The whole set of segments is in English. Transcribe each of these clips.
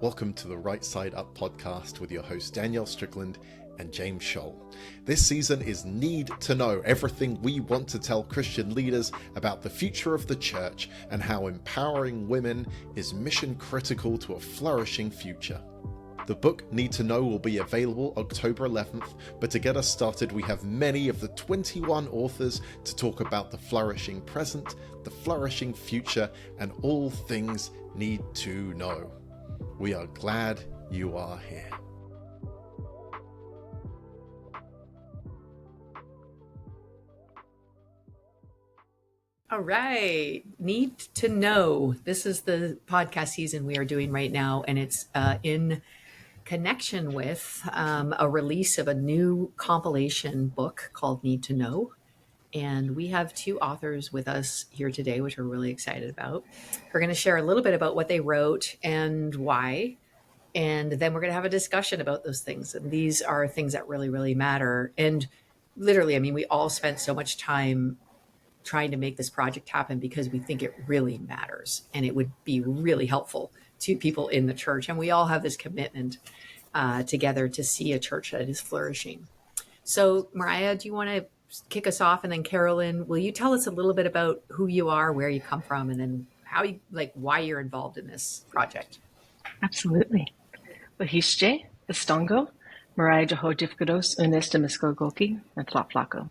Welcome to the Right Side Up podcast with your hosts Danielle Strickland and James Scholl. This season is Need to Know, everything we want to tell Christian leaders about the future of the church and how empowering women is mission critical to a flourishing future. The book Need to Know will be available October 11th, but to get us started, we have many of the 21 authors to talk about the flourishing present, the flourishing future, and all things need to know. We are glad you are here. All right. Need to Know. This is the podcast season we are doing right now, and it's in connection with a release of a new compilation book called Need to Know. And we have two authors with us here today, which we're really excited about. We're going to share a little bit about what they wrote and why. And then we're going to have a discussion about those things. And these are things that really, really matter. And literally, I mean, we all spent so much time trying to make this project happen because we think it really matters and it would be really helpful to people in the church. And we all have this commitment together to see a church that is flourishing. So Mariah, do you want to kick us off? And then Carolyn, will you tell us a little bit about who you are, where you come from, and then how you, why you're involved in this project? Absolutely. Wahishje, Estongo, Mariah Jehodifkados, Unesta Miskogoki, and Tlaflaco.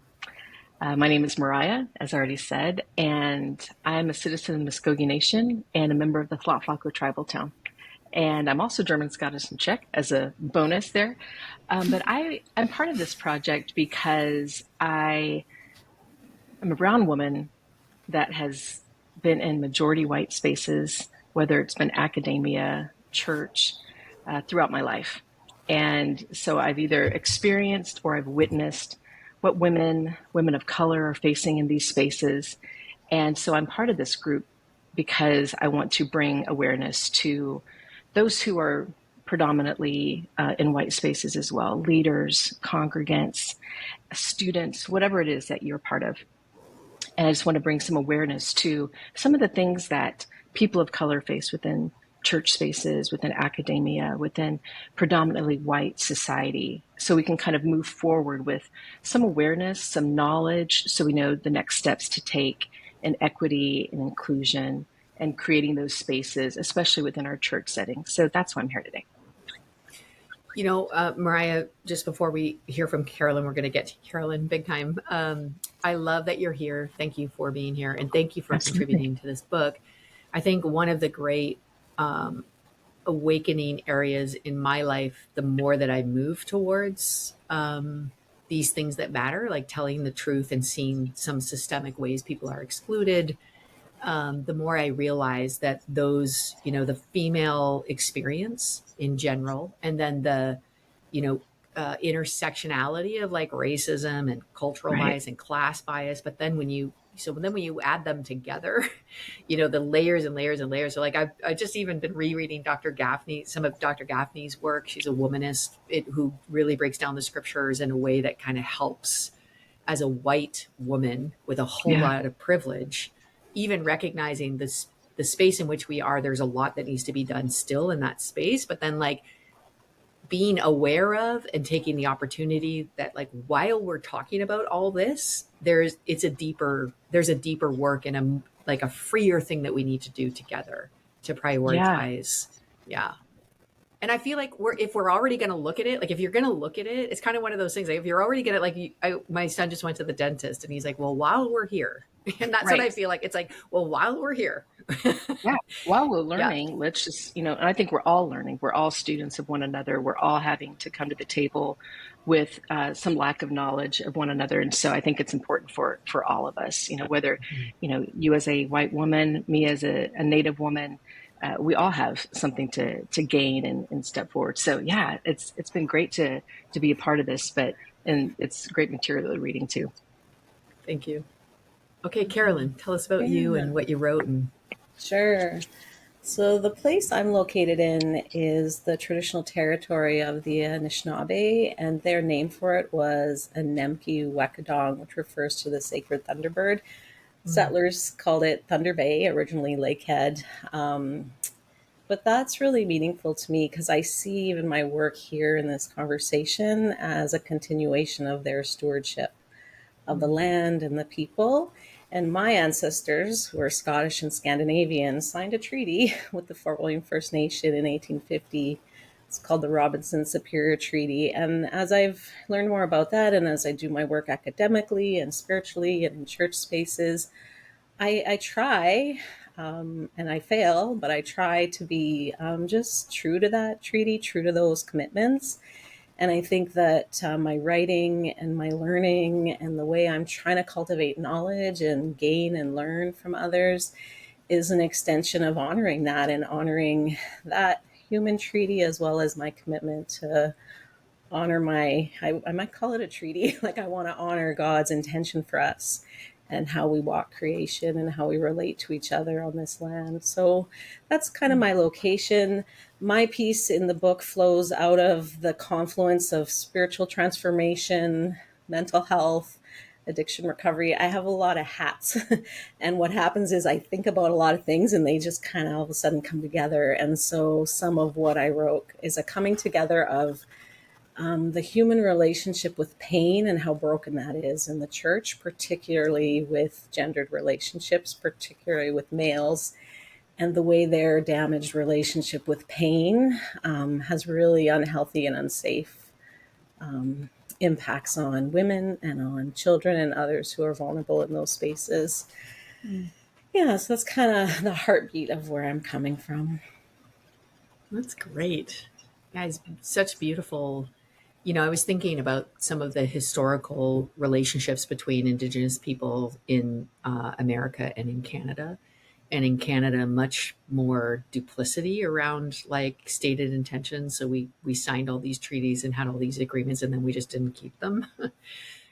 My name is Mariah, as I already said, and I'm a citizen of the Muskogee Nation and a member of the Tlaflaco tribal town. And I'm also German, Scottish, and Czech as a bonus there. But I'm part of this project because I'm a brown woman that has been in majority white spaces, whether it's been academia, church, throughout my life. And so I've either experienced or I've witnessed what women of color are facing in these spaces. And so I'm part of this group because I want to bring awareness to those who are predominantly in white spaces as well, leaders, congregants, students, whatever it is that you're part of. And I just want to bring some awareness to some of the things that people of color face within church spaces, within academia, within predominantly white society, so we can kind of move forward with some awareness, some knowledge, so we know the next steps to take in equity and inclusion and creating those spaces, especially within our church setting. So that's why I'm here today. You know, Mariah, just before we hear from Carolyn, we're going to get to Carolyn big time. I love that you're here. Thank you for being here. And thank you for contributing to this book. I think one of the great awakening areas in my life, the more that I move towards these things that matter, like telling the truth and seeing some systemic ways people are excluded, the more I realize that those, the female experience in general, and then the, intersectionality of like racism and cultural bias and class bias. But then when you add them together, the layers and layers and layers. So like I've just even been rereading some of Dr. Gaffney's work. She's a womanist who really breaks down the scriptures in a way that kind of helps as a white woman with a whole lot of privilege, even recognizing the space in which we are. There's a lot that needs to be done still in that space, but then like being aware of and taking the opportunity that like while we're talking about all this, there's a deeper work and a freer thing that we need to do together to prioritize. Yeah. And I feel like if we're already going to look at it, like if you're going to look at it, it's kind of one of those things. Like if you're already going to my son just went to the dentist and he's like, well, while we're here, and that's what I feel like. It's like, well, while we're here, while we're learning, let's just, and I think we're all learning. We're all students of one another. We're all having to come to the table with some lack of knowledge of one another. And so I think it's important for all of us, whether, you as a white woman, me as a Native woman, we all have something to gain and step forward. So yeah, it's been great to be a part of this, and it's great material that we're reading too. Thank you. Okay, Carolyn, tell us about you and what you wrote. Sure. So the place I'm located in is the traditional territory of the Anishinaabe, and their name for it was Anemki-Wekadong, which refers to the sacred thunderbird. Settlers called it Thunder Bay, originally Lakehead. But that's really meaningful to me because I see even my work here in this conversation as a continuation of their stewardship of the land and the people. And my ancestors, who are Scottish and Scandinavian, signed a treaty with the Fort William First Nation in 1850. It's called the Robinson Superior Treaty. And as I've learned more about that, and as I do my work academically and spiritually and in church spaces, I try, and I fail, but I try to be just true to that treaty, true to those commitments. And I think that my writing and my learning and the way I'm trying to cultivate knowledge and gain and learn from others is an extension of honoring that and honoring that human treaty, as well as my commitment to honor I might call it a treaty. Like, I want to honor God's intention for us and how we walk creation and how we relate to each other on this land. So that's kind of my location. My piece in the book flows out of the confluence of spiritual transformation, mental health, addiction recovery. I have a lot of hats. And what happens is I think about a lot of things and they just kind of all of a sudden come together. And so some of what I wrote is a coming together of the human relationship with pain and how broken that is in the church, particularly with gendered relationships, particularly with males, and the way their damaged relationship with pain has really unhealthy and unsafe impacts on women and on children and others who are vulnerable in those spaces. Yeah, so that's kind of the heartbeat of where I'm coming from. That's great. Guys, such beautiful. I was thinking about some of the historical relationships between Indigenous people in America and in Canada. And in Canada, much more duplicity around like stated intentions. So we signed all these treaties and had all these agreements, and then we just didn't keep them.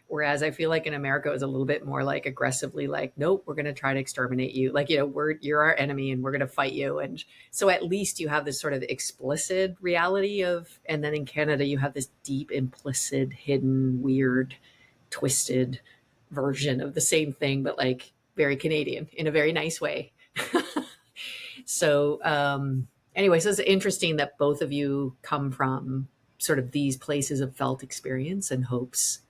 Whereas I feel like in America it was a little bit more like aggressively like, nope, we're going to try to exterminate you. Like, you're our enemy and we're going to fight you. And so at least you have this sort of explicit reality of, and then in Canada you have this deep, implicit, hidden, weird, twisted version of the same thing, but like very Canadian in a very nice way. So, anyway, so it's interesting that both of you come from sort of these places of felt experience and hopes.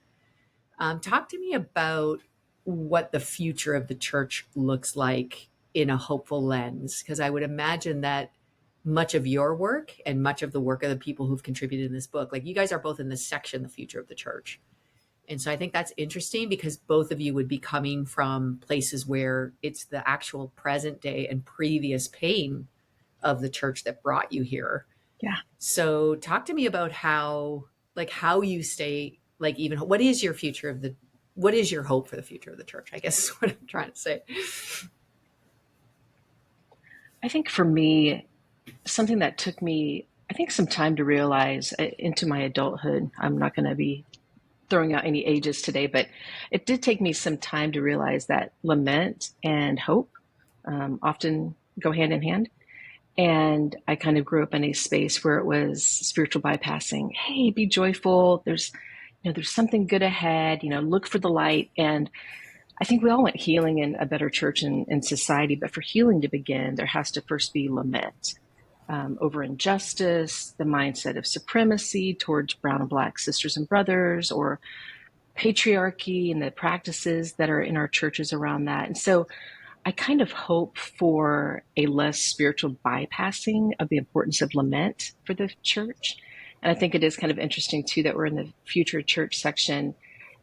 Talk to me about what the future of the church looks like in a hopeful lens, because I would imagine that much of your work and much of the work of the people who've contributed in this book, like you guys are both in this section, the future of the church. And so I think that's interesting because both of you would be coming from places where it's the actual present day and previous pain of the church that brought you here. Yeah. So talk to me about how you stay, like, even what is your what is your hope for the future of the church, I guess is what I'm trying to say. I think for me, something that took me, I think, some time to realize into my adulthood, I'm not going to be throwing out any ages today, but it did take me some time to realize that lament and hope often go hand in hand. And I kind of grew up in a space where it was spiritual bypassing. Hey, be joyful. There's something good ahead, look for the light. And I think we all want healing in a better church and society, but for healing to begin, there has to first be lament over injustice, the mindset of supremacy towards brown and black sisters and brothers, or patriarchy and the practices that are in our churches around that. And so I kind of hope for a less spiritual bypassing of the importance of lament for the church. And I think it is kind of interesting, too, that we're in the future church section,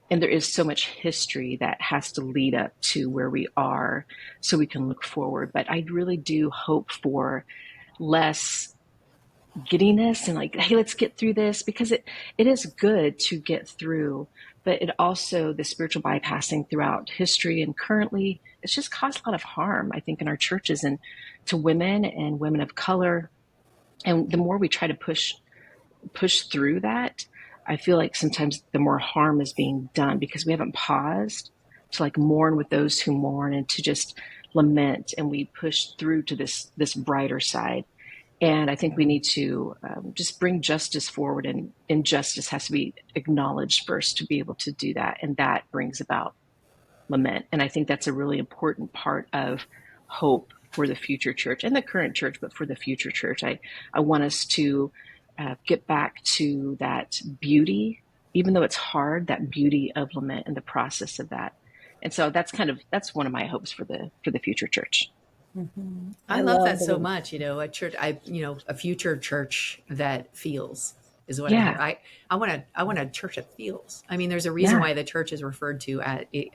and there is so much history that has to lead up to where we are so we can look forward. But I really do hope for less giddiness and like, hey, let's get through this, because it is good to get through, but it also, the spiritual bypassing throughout history and currently, it's just caused a lot of harm, I think, in our churches and to women and women of color. And the more we try to push through that, I feel like sometimes the more harm is being done because we haven't paused to like mourn with those who mourn and to just lament, and we push through to this brighter side. And I think we need to just bring justice forward, and injustice has to be acknowledged first to be able to do that. And that brings about lament. And I think that's a really important part of hope for the future church and the current church, but for the future church. I want us to get back to that beauty, even though it's hard, that beauty of lament and the process of that. And so that's one of my hopes for the future church. Mm-hmm. I love that so much. A church, a future church that feels is what I hear. I want a church that feels. I mean, there's a reason why the church is referred to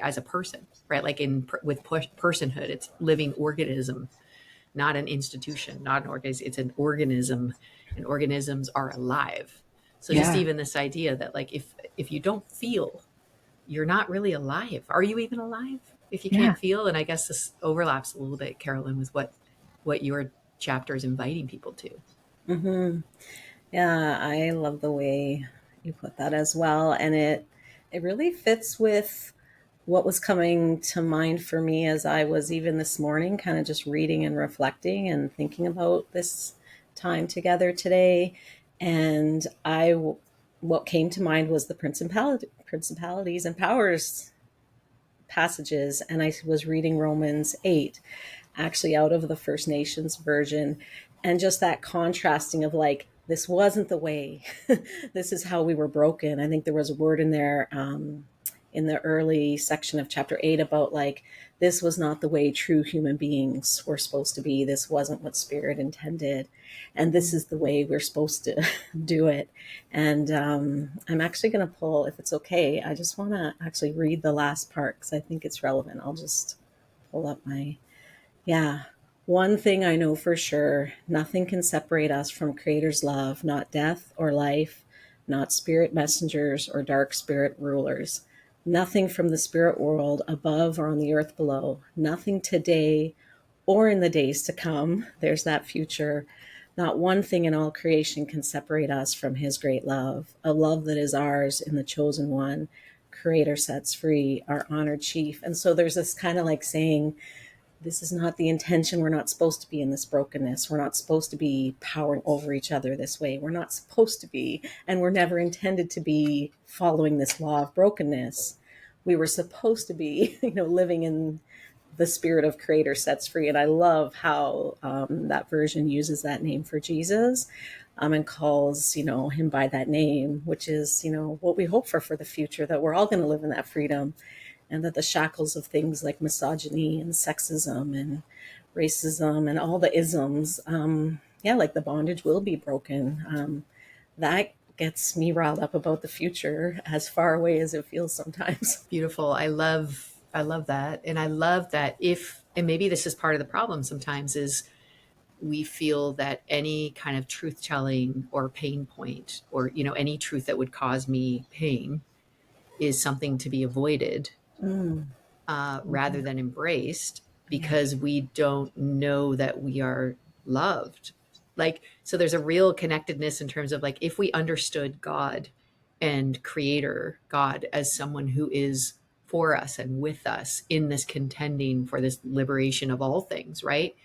as a person, right? Like with personhood, it's living organism, not an institution, not an organism. It's an organism, and organisms are alive. So just even this idea that like if you don't feel, you're not really alive. Are you even alive if you can't feel? And I guess this overlaps a little bit, Carolyn, with what your chapter is inviting people to. Mm-hmm. Yeah, I love the way you put that as well. And it really fits with what was coming to mind for me as I was even this morning kind of just reading and reflecting and thinking about this time together today. And what came to mind was the principalities and powers passages. And I was reading Romans 8, actually out of the First Nations version. And just that contrasting of like, this wasn't the way. This is how we were broken. I think there was a word in there in the early section of chapter 8 about like, this was not the way true human beings were supposed to be. This wasn't what Spirit intended. And this is the way we're supposed to do it. And I'm actually going to pull, if it's okay, I just want to actually read the last part because I think it's relevant. I'll just pull up One thing I know for sure, nothing can separate us from Creator's love, not death or life, not spirit messengers or dark spirit rulers. Nothing from the spirit world above or on the earth below. Nothing today or in the days to come. There's that future. Not one thing in all creation can separate us from his great love, a love that is ours in the chosen one. Creator sets free, our honored chief. And so there's this kind of like saying, this is not the intention. We're not supposed to be in this brokenness. We're not supposed to be powering over each other this way. We're not supposed to be, and we're never intended to be following this law of brokenness. We were supposed to be, living in the spirit of Creator sets free. And I love how that version uses that name for Jesus and calls, him by that name, which is, what we hope for the future, that we're all going to live in that freedom. And that the shackles of things like misogyny and sexism and racism and all the isms, like the bondage will be broken. That gets me riled up about the future, as far away as it feels sometimes. Beautiful. I love that. And I love that and maybe this is part of the problem sometimes, is we feel that any kind of truth telling or pain point or, any truth that would cause me pain is something to be avoided. Rather than embraced, because we don't know that we are loved. So there's a real connectedness in terms of like, if we understood God and Creator God as someone who is for us and with us in this contending for this liberation of all things, right?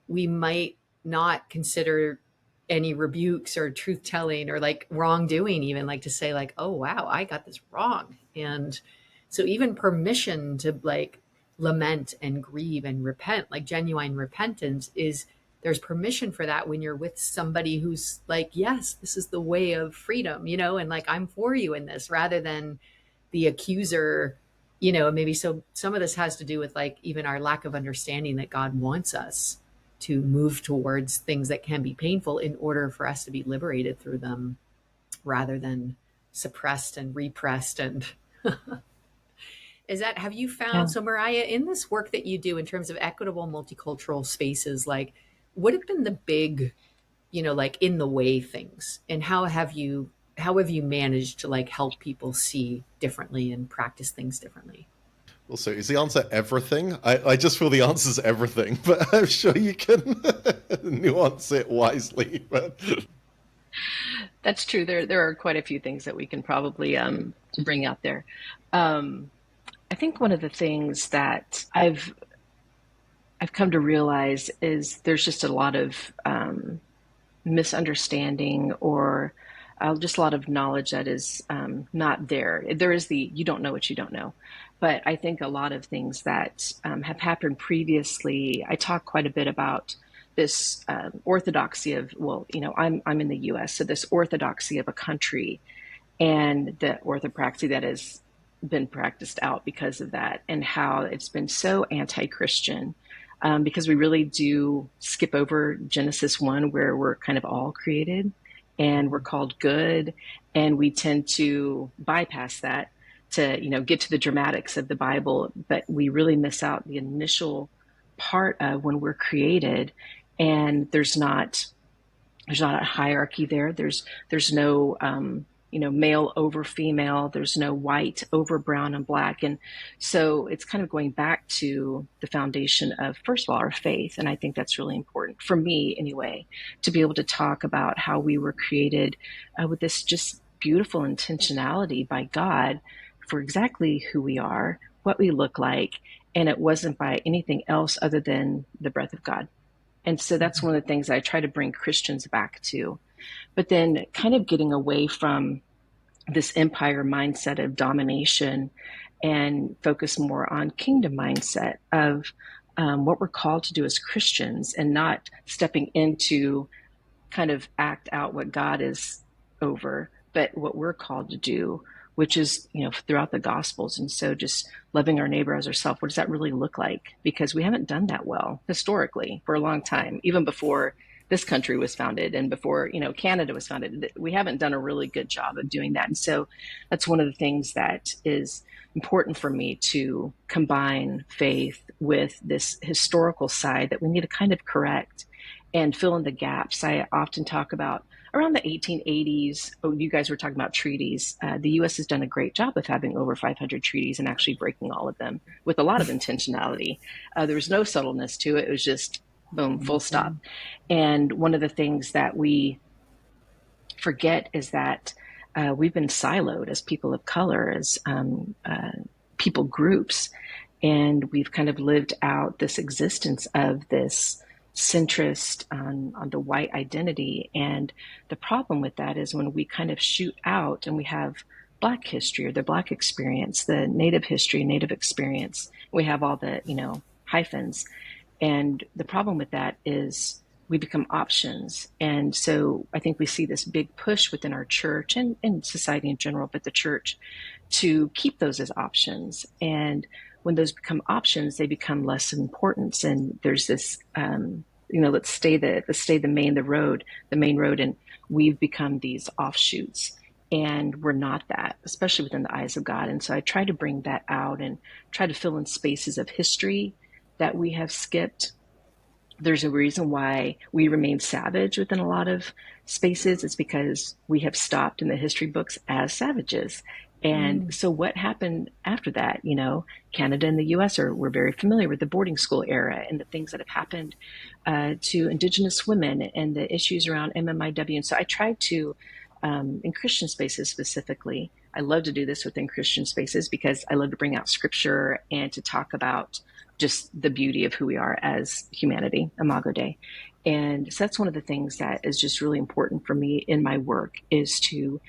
We might not consider any rebukes or truth telling or like wrongdoing, even like to say like, oh, wow, I got this wrong. And so even permission to like lament and grieve and repent, like genuine repentance, there's permission for that when you're with somebody who's like, yes, this is the way of freedom, and like, I'm for you in this, rather than the accuser, maybe. So some of this has to do with like even our lack of understanding that God wants us to move towards things that can be painful in order for us to be liberated through them, rather than suppressed and repressed. And have you found, so Mariah, in this work that you do in terms of equitable multicultural spaces, like what have been the big, like in the way things, and how have you managed to like help people see differently and practice things differently? Well, so is the answer everything? I just feel the answer is everything, but I'm sure you can nuance it wisely. But that's true. There are quite a few things that we can probably bring out there. I think one of the things that I've come to realize is there's just a lot of misunderstanding or just a lot of knowledge that is not there. There is you don't know what you don't know. But I think a lot of things that have happened previously, I talk quite a bit about this orthodoxy of, well, I'm in the US, so this orthodoxy of a country and the orthopraxy that has been practiced out because of that, and how it's been so anti-Christian, because we really do skip over Genesis 1, where we're kind of all created and we're called good, and we tend to bypass that to get to the dramatics of the Bible, but we really miss out the initial part of when we're created, and there's not a hierarchy there. There's no male over female. There's no white over brown and black. And so it's kind of going back to the foundation of, first of all, our faith. And I think that's really important for me anyway, to be able to talk about how we were created with this just beautiful intentionality by God for exactly who we are, what we look like. And it wasn't by anything else other than the breath of God. And so that's one of the things I try to bring Christians back to. But then kind of getting away from this empire mindset of domination and focus more on kingdom mindset of what we're called to do as Christians, and not stepping into kind of act out what God is over, but what we're called to do, which is, throughout the Gospels. And so just loving our neighbor as ourselves, what does that really look like? Because we haven't done that well historically for a long time, even before this country was founded and before, Canada was founded. We haven't done a really good job of doing that. And so that's one of the things that is important for me, to combine faith with this historical side that we need to kind of correct and fill in the gaps. I often talk about around the 1880s. Oh, you guys were talking about treaties. The U.S. has done a great job of having over 500 treaties and actually breaking all of them with a lot of intentionality. There was no subtleness to it. It was just boom, full stop. And one of the things that we forget is that we've been siloed as people of color, as people groups, and we've kind of lived out this existence of this centrist on the white identity. And the problem with that is when we kind of shoot out and we have Black history or the Black experience, the Native history, Native experience, we have all the, hyphens. And the problem with that is we become options. And so I think we see this big push within our church and society in general, but the church, to keep those as options. And when those become options, they become less important. And there's this, let's stay the main road. And we've become these offshoots, and we're not that, especially within the eyes of God. And so I try to bring that out and try to fill in spaces of history that we have skipped. There's a reason why we remain savage within a lot of spaces. It's because we have stopped in the history books as savages. And so what happened after that? Canada and the US we're very familiar with the boarding school era and the things that have happened to Indigenous women and the issues around MMIW. And so I try to, in Christian spaces specifically, I love to do this within Christian spaces because I love to bring out scripture and to talk about just the beauty of who we are as humanity, Imago Dei. And so that's one of the things that is just really important for me in my work, is to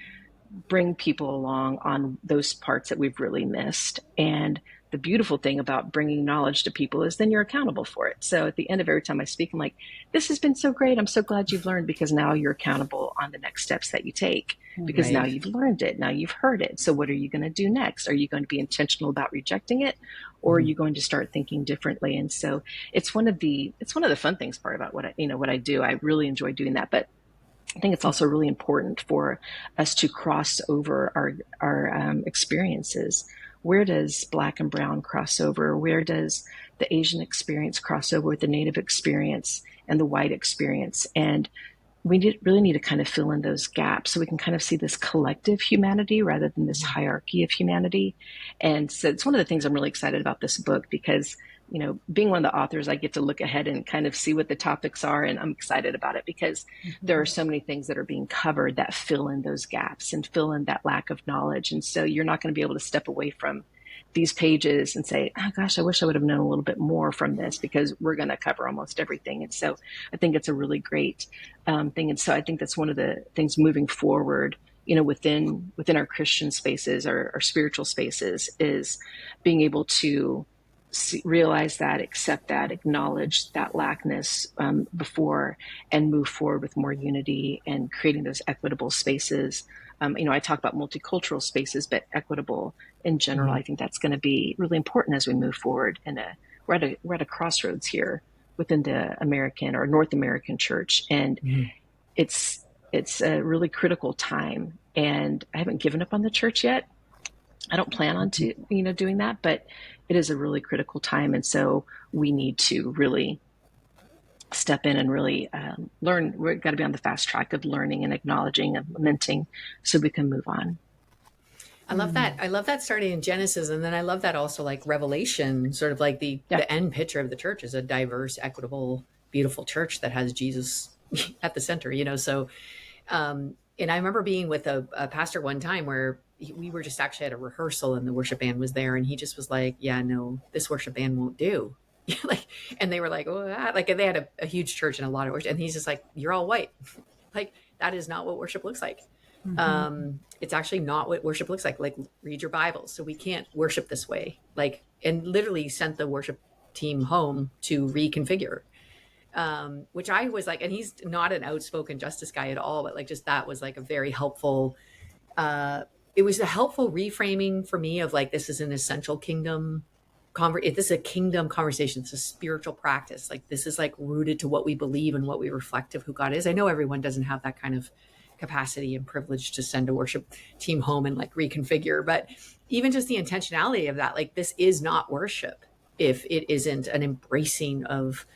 bring people along on those parts that we've really missed. And the beautiful thing about bringing knowledge to people is then you're accountable for it. So at the end of every time I speak, I'm like, this has been so great. I'm so glad you've learned, because now you're accountable on the next steps that you take, because now you've learned it. Now you've heard it. So what are you going to do next? Are you going to be intentional about rejecting it, or are you going to start thinking differently? And so it's one of the fun things part about what I do. I really enjoy doing that. But I think it's also really important for us to cross over our experiences. Where does Black and Brown cross over? Where does the Asian experience cross over with the Native experience and the white experience? And we really need to kind of fill in those gaps so we can kind of see this collective humanity rather than this hierarchy of humanity. And so it's one of the things I'm really excited about this book, because being one of the authors, I get to look ahead and kind of see what the topics are. And I'm excited about it because there are so many things that are being covered that fill in those gaps and fill in that lack of knowledge. And so you're not going to be able to step away from these pages and say, oh gosh, I wish I would have known a little bit more from this, because we're going to cover almost everything. And so I think it's a really great thing. And so I think that's one of the things moving forward within our Christian spaces, our spiritual spaces, is being able to realize that, accept that, acknowledge that lackness before, and move forward with more unity and creating those equitable spaces. I talk about multicultural spaces, but equitable in general. I think that's going to be really important as we move forward. And we're at a crossroads here within the American or North American church, and it's a really critical time. And I haven't given up on the church yet. I don't plan on doing that, but it is a really critical time. And so we need to really step in and really learn. We've got to be on the fast track of learning and acknowledging and lamenting so we can move on. I love that. I love that starting in Genesis. And then I love that also like Revelation, sort of like the end picture of the church is a diverse, equitable, beautiful church that has Jesus at the center, So, and I remember being with a pastor one time where we were just actually at a rehearsal and the worship band was there, and he just was like, yeah, no, this worship band won't do. And they were like, oh, like they had a huge church and a lot of worship. And he's just like, you're all white. Like, that is not what worship looks like. It's actually not what worship looks like. Like, read your Bible. So we can't worship this way. Like, and literally sent the worship team home to reconfigure. Which I was like, and he's not an outspoken justice guy at all, but like, just that was like a very helpful, it was a helpful reframing for me of like, this is an essential kingdom this is a kingdom conversation. It's a spiritual practice. Like, this is like rooted to what we believe and what we reflect of who God is. I know everyone doesn't have that kind of capacity and privilege to send a worship team home and like reconfigure, but even just the intentionality of that, like, this is not worship if it isn't an embracing of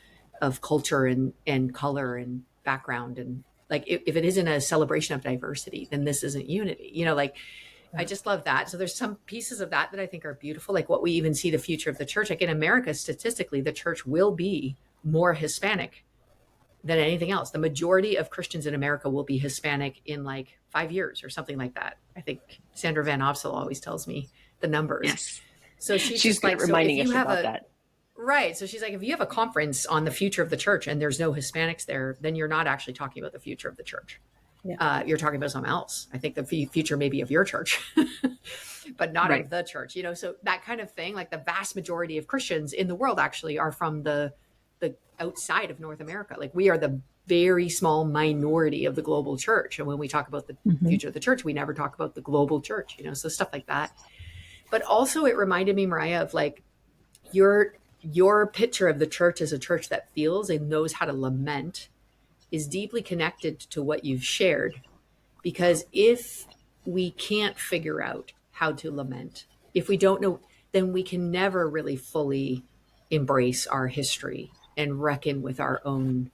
culture and color and background. And like, if it isn't a celebration of diversity, then this isn't unity, like, I just love that. So there's some pieces of that I think are beautiful. Like what we even see the future of the church, like in America, statistically, the church will be more Hispanic than anything else. The majority of Christians in America will be Hispanic in like 5 years or something like that. I think Sandra Van Opsel always tells me the numbers. Yes. So she's great like, reminding so if us you have about that. Right. So she's like, if you have a conference on the future of the church and there's no Hispanics there, then you're not actually talking about the future of the church. Yeah. You're talking about something else. I think the future maybe of your church, but not of the church, so that kind of thing, like the vast majority of Christians in the world actually are from the outside of North America. Like, we are the very small minority of the global church. And when we talk about the future of the church, we never talk about the global church, so stuff like that. But also it reminded me, Mariah, of like your picture of the church as a church that feels and knows how to lament is deeply connected to what you've shared. Because if we can't figure out how to lament, if we don't know, then we can never really fully embrace our history and reckon with our own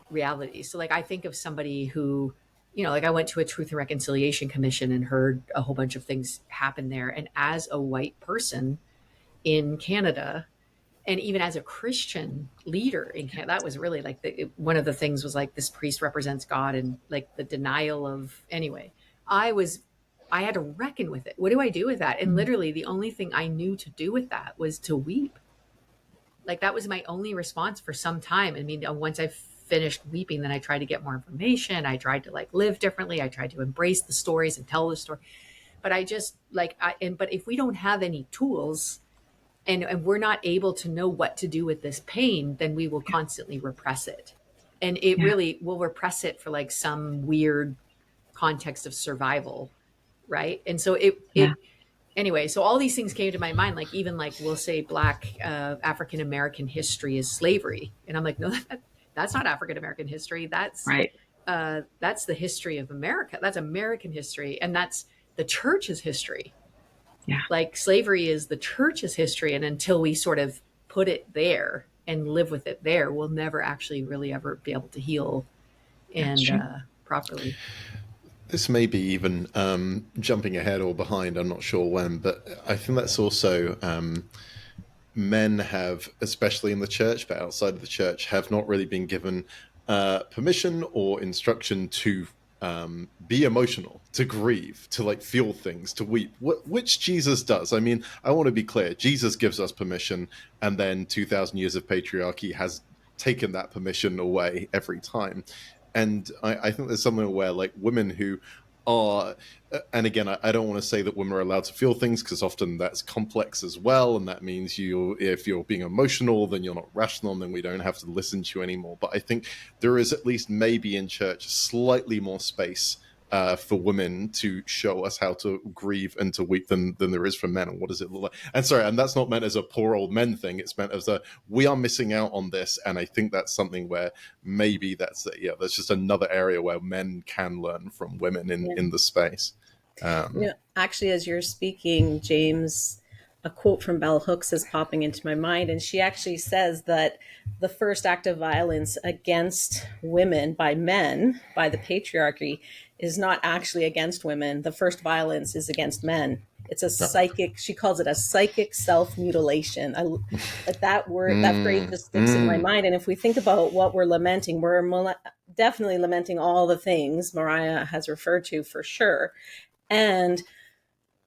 reality. So like, I think of somebody who, like I went to a Truth and Reconciliation Commission and heard a whole bunch of things happen there. And as a white person in Canada, and even as a Christian leader in Canada, that was really like one of the things was like, this priest represents God, and like the denial of, anyway, I had to reckon with it. What do I do with that? And literally the only thing I knew to do with that was to weep. Like, that was my only response for some time. I mean, once I finished weeping, then I tried to get more information. I tried to like live differently. I tried to embrace the stories and tell the story. But I just like, but if we don't have any tools, and we're not able to know what to do with this pain, then we will constantly repress it. And it really will repress it for like some weird context of survival. Right. And so anyway, so all these things came to my mind, like even like we'll say Black African-American history is slavery. And I'm like, no, that's not African-American history. That's right. That's the history of America. That's American history. And that's the church's history. Yeah. Like, slavery is the church's history. And until we sort of put it there and live with it there, we'll never actually really ever be able to heal and properly. This may be even jumping ahead or behind, I'm not sure when, but I think that's also men have, especially in the church, but outside of the church, have not really been given permission or instruction to be emotional, to grieve, to like feel things, to weep, which Jesus does. I mean, I want to be clear, Jesus gives us permission, and then 2,000 years of patriarchy has taken that permission away every time. And I think there's something where like women who are, and again, I don't want to say that women are allowed to feel things, because often that's complex as well, and that means if you're being emotional, then you're not rational, and then we don't have to listen to you anymore. But I think there is, at least maybe in church, slightly more space for women to show us how to grieve and to weep than there is for men. And what does it look like? And sorry, and that's not meant as a poor old men thing. It's meant as a, we are missing out on this. And I think that's something where maybe that's just another area where men can learn from women in the space. Actually, as you're speaking, James, a quote from Bell Hooks is popping into my mind, and she actually says that the first act of violence against women by men, by the patriarchy, is not actually against women. The first violence is against men. It's a psychic, she calls it a psychic self-mutilation. That word, that phrase just sticks in my mind. And if we think about what we're lamenting, we're definitely lamenting all the things Mariah has referred to, for sure. And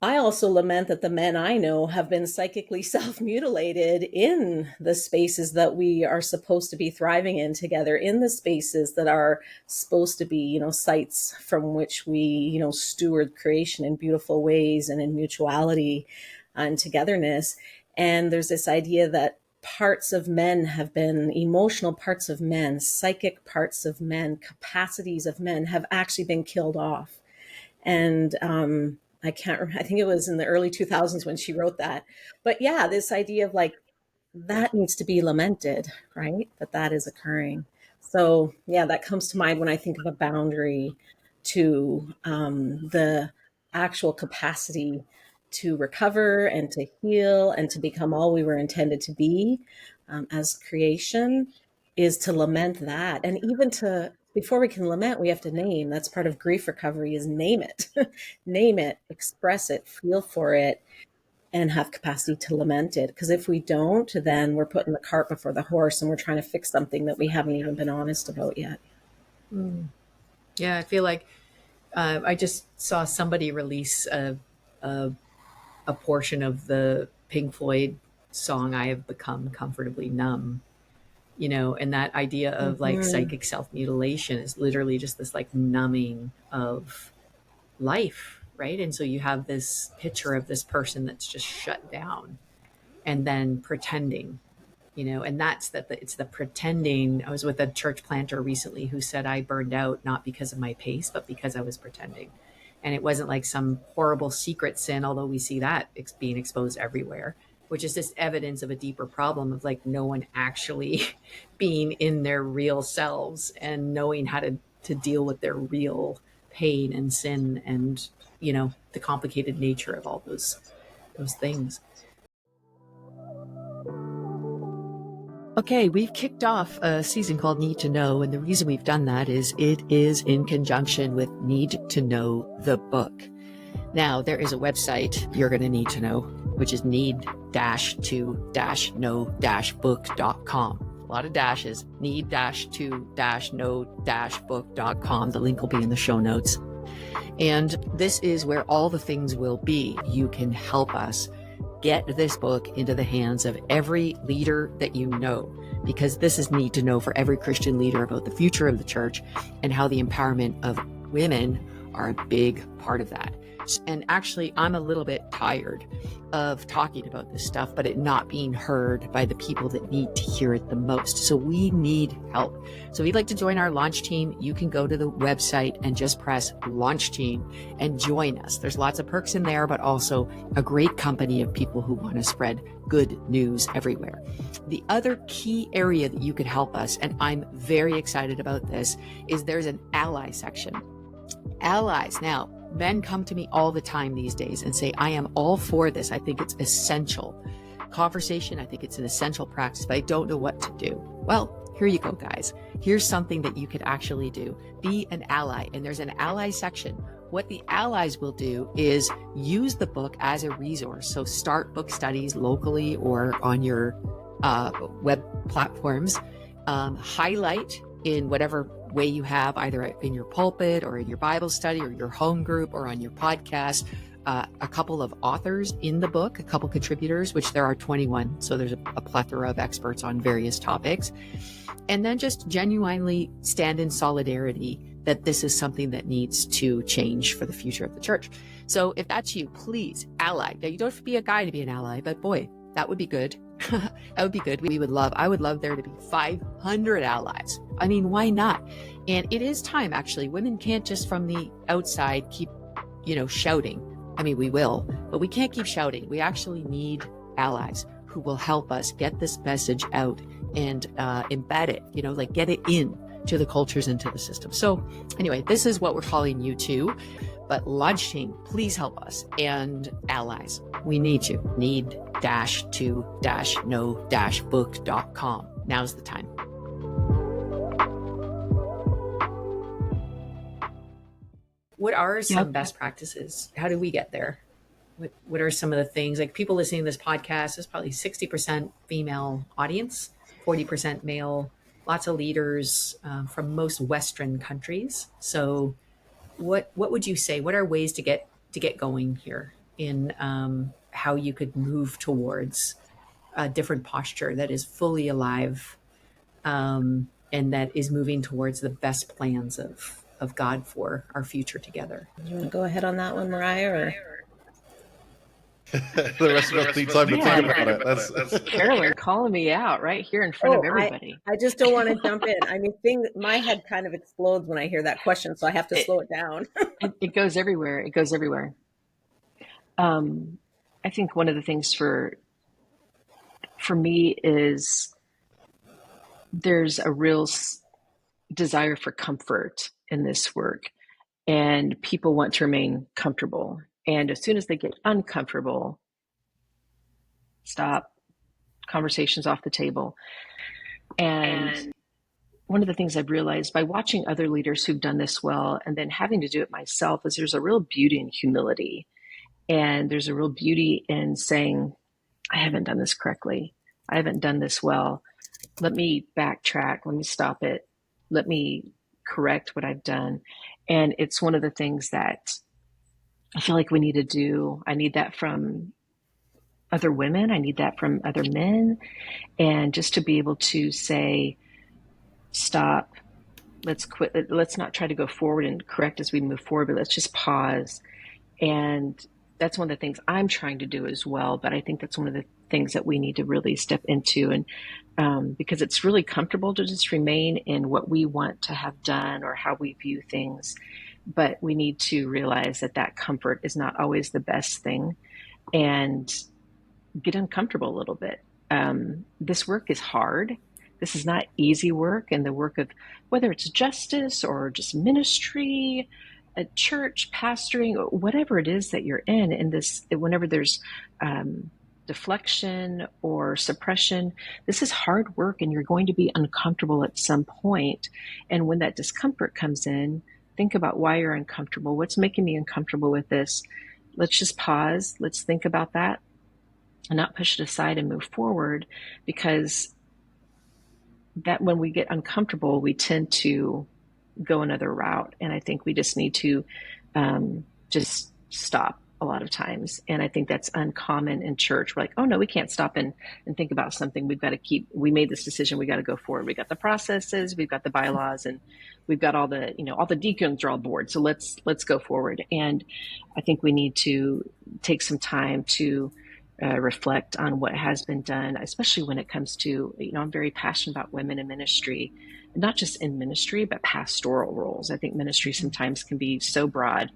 I also lament that the men I know have been psychically self-mutilated in the spaces that we are supposed to be thriving in together, in the spaces that are supposed to be, sites from which we, steward creation in beautiful ways and in mutuality and togetherness. And there's this idea that parts of men have been, emotional parts of men, psychic parts of men, capacities of men have actually been killed off. And I can't remember, I think it was in the early 2000s when she wrote that. But yeah, this idea of like, that needs to be lamented, right? That is occurring. So yeah, that comes to mind when I think of a boundary to the actual capacity to recover and to heal and to become all we were intended to be as creation, is to lament that. And even to, before we can lament, we have to name. That's part of grief recovery, is name it. Name it, express it, feel for it, and have capacity to lament it. Because if we don't, then we're putting the cart before the horse and we're trying to fix something that we haven't even been honest about yet. Yeah, I feel like I just saw somebody release a portion of the Pink Floyd song "I Have Become Comfortably Numb." And that idea of like psychic self-mutilation is literally just this like numbing of life, right? And so you have this picture of this person that's just shut down and then pretending, and that's it's the pretending. I was with a church planter recently who said, I burned out not because of my pace, but because I was pretending. And it wasn't like some horrible secret sin, although we see that being exposed everywhere, which is just evidence of a deeper problem of like no one actually being in their real selves and knowing how to deal with their real pain and sin and, the complicated nature of all those things. Okay, we've kicked off a season called Need to Know, and the reason we've done that is it is in conjunction with Need to Know the book. Now, there is a website you're going to need to know, which is need-to-know-book.com. A lot of dashes, need-to-know-book.com. The link will be in the show notes. And this is where all the things will be. You can help us get this book into the hands of every leader that you know, because this is need to know for every Christian leader about the future of the church and how the empowerment of women are a big part of that. And actually, I'm a little bit tired of talking about this stuff, but it not being heard by the people that need to hear it the most. So we need help. So if you'd like to join our launch team, you can go to the website and just press launch team and join us. There's lots of perks in there, but also a great company of people who want to spread good news everywhere. The other key area that you could help us, and I'm very excited about this, is there's an ally section. Allies. Now, men come to me all the time these days and say, I am all for this. I think it's essential. Conversation, I think it's an essential practice, but I don't know what to do. Well, here you go, guys. Here's something that you could actually do. Be an ally. And there's an ally section. What the allies will do is use the book as a resource. So start book studies locally or on your web platforms. Highlight in whatever way you have, either in your pulpit or in your Bible study or your home group or on your podcast, a couple of authors in the book, a couple contributors, which there are 21. So there's a plethora of experts on various topics. And then just genuinely stand in solidarity that this is something that needs to change for the future of the church. So if that's you, please ally. Now, you don't have to be a guy to be an ally, but boy, that would be good. That would be good. I would love there to be 500 allies. I mean, why not? And it is time, actually. Women can't just from the outside keep, shouting. I mean, we will, but we can't keep shouting. We actually need allies who will help us get this message out and embed it, get it in to the cultures, into the system. So anyway, this is what we're calling you to. But launching, please help us. And allies, we need you. Need-to-know-book.com. Now's the time. What are some best practices? How do we get there? What are some of the things? Like, people listening to this podcast is probably 60% female audience, 40% male, lots of leaders from most Western countries. So what would you say? What are ways to get going here in how you could move towards a different posture that is fully alive and that is moving towards the best plans of God for our future together? You want to go ahead on that one, Mariah? Or? The rest of us need time to think about it. That's Carolyn calling me out right here in front of everybody. I just don't want to jump in. I mean, my head kind of explodes when I hear that question, so I have to slow it down. It goes everywhere. It goes everywhere. I think one of the things for me is there's a real desire for comfort in this work, and people want to remain comfortable. And as soon as they get uncomfortable, stop, conversations off the table. And one of the things I've realized by watching other leaders who've done this well and then having to do it myself is there's a real beauty in humility. And there's a real beauty in saying, I haven't done this correctly. I haven't done this well. Let me backtrack. Let me stop it. Let me correct what I've done. And it's one of the things that I feel like we need to do. I need that from other women. I need that from other men. And just to be able to say, stop, let's quit. Let's not try to go forward and correct as we move forward, but let's just pause. And that's one of the things I'm trying to do as well. But I think that's one of the things that we need to really step into. And because it's really comfortable to just remain in what we want to have done or how we view things. But we need to realize that comfort is not always the best thing, and get uncomfortable a little bit. This work is hard. This is not easy work. And the work of whether it's justice or just ministry, a church, pastoring, whatever it is that you're in this, whenever there's deflection or suppression, this is hard work, and you're going to be uncomfortable at some point. And when that discomfort comes in, think about why you're uncomfortable. What's making me uncomfortable with this? Let's just pause. Let's think about that and not push it aside and move forward, because that when we get uncomfortable, we tend to go another route. And I think we just need to just stop a lot of times. And I think that's uncommon in church. We're like, oh no, we can't stop and think about something. We made this decision. We got to go forward. We got the processes, we've got the bylaws, and we've got all the deacons are on board. So let's go forward. And I think we need to take some time to reflect on what has been done, especially when it comes to, I'm very passionate about women in ministry, not just in ministry, but pastoral roles. I think ministry sometimes can be so broad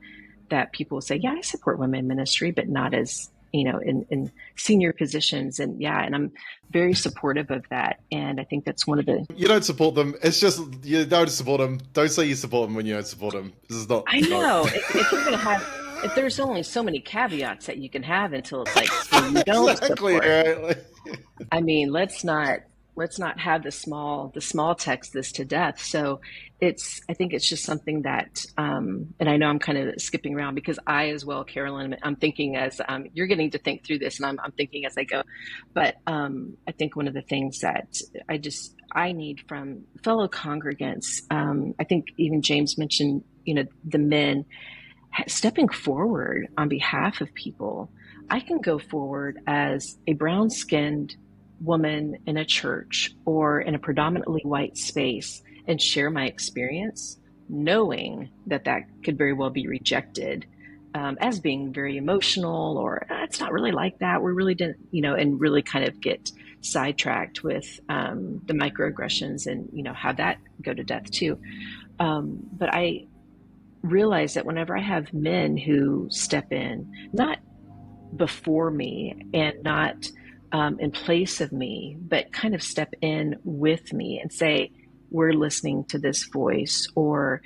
that people will say, yeah, I support women in ministry, but not as, in senior positions. And I'm very supportive of that. And I think that's one of the... You don't support them. It's just, you don't support them. Don't say you support them when you don't support them. This is not... I know. If you're going to have... If there's only so many caveats that you can have until it's like, well, you don't support. Right? I mean, let's not have the small text this to death. So I think it's just something that, and I know I'm kind of skipping around because I as well, Carolyn, I'm thinking as you're getting to think through this, and I'm thinking as I go. But I think one of the things that I need from fellow congregants, I think even James mentioned, the men stepping forward on behalf of people. I can go forward as a brown-skinned woman in a church or in a predominantly white space and share my experience knowing that that could very well be rejected as being very emotional, or it's not really like that. We really didn't, and really kind of get sidetracked with the microaggressions and, have that go to death too. But I realize that whenever I have men who step in, not before me and not in place of me, but kind of step in with me and say, we're listening to this voice, or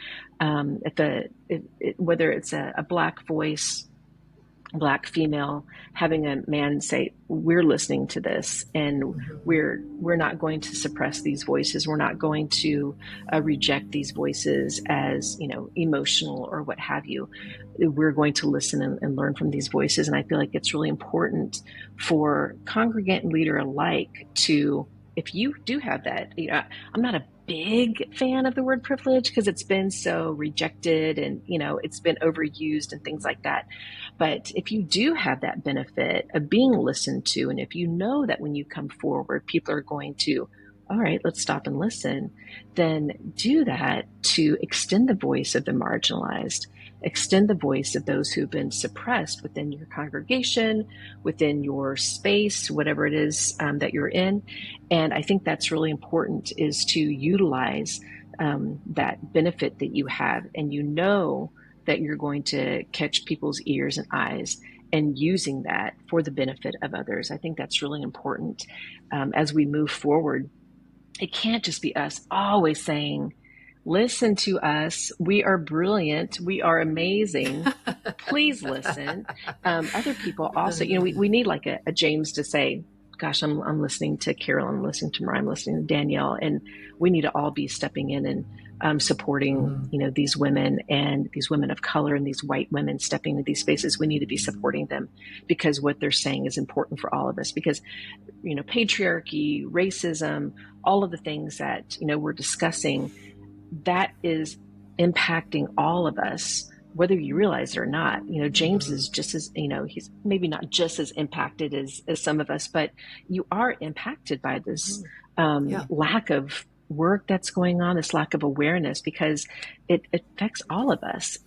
whether it's a Black voice, Black female, having a man say, we're listening to this, and we're not going to suppress these voices. We're not going to reject these voices as, emotional or what have you. We're going to listen and learn from these voices. And I feel like it's really important for congregant and leader alike to, if you do have that, I'm not a big fan of the word privilege because it's been so rejected and, it's been overused and things like that. But if you do have that benefit of being listened to, and if you know that when you come forward, people are going to, all right, let's stop and listen, then do that to extend the voice of the marginalized, extend the voice of those who've been suppressed within your congregation, within your space, whatever it is that you're in. And I think that's really important, is to utilize that benefit that you have, and that you're going to catch people's ears and eyes, and using that for the benefit of others. I think that's really important as we move forward. It can't just be us always saying, listen to us. We are brilliant. We are amazing. Please listen. Other people also, we need like a James to say, gosh, I'm listening to Carolyn, I'm listening to Mariah, I'm listening to Danielle, and we need to all be stepping in and supporting, these women and these women of color and these white women stepping into these spaces. We need to be supporting them because what they're saying is important for all of us, because, patriarchy, racism, all of the things that, we're discussing, that is impacting all of us, whether you realize it or not. James is just as, he's maybe not just as impacted as some of us, but you are impacted by this lack of work that's going on, this lack of awareness, because it affects all of us.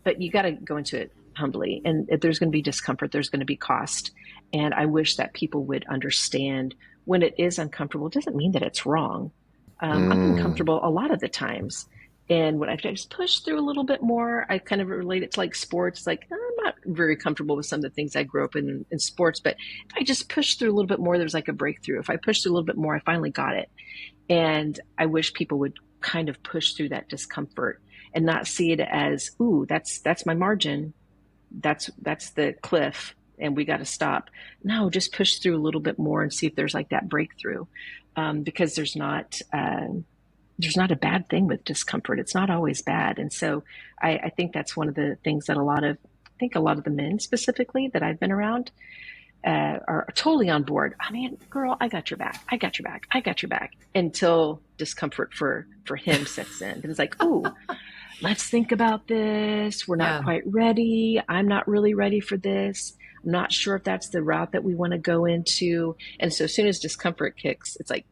But you got to go into it humbly, and if there's going to be discomfort, there's going to be cost. And I wish that people would understand when it is uncomfortable, it doesn't mean that it's wrong. I'm uncomfortable a lot of the times. And when I just push through a little bit more, I kind of relate it to like sports. Like, I'm not very comfortable with some of the things I grew up in sports, but if I just push through a little bit more, there's like a breakthrough. If I push through a little bit more, I finally got it. And I wish people would kind of push through that discomfort and not see it as, ooh, that's my margin. That's the cliff and we got to stop. No, just push through a little bit more and see if there's like that breakthrough. Because there's not a bad thing with discomfort. It's not always bad. And so I think that's one of the things that a lot of the men specifically that I've been around are totally on board. I mean, girl, I got your back. I got your back. I got your back, until discomfort for him sets in. And it's like, ooh, let's think about this. We're not quite ready. I'm not really ready for this. I'm not sure if that's the route that we want to go into. And so as soon as discomfort kicks, it's like,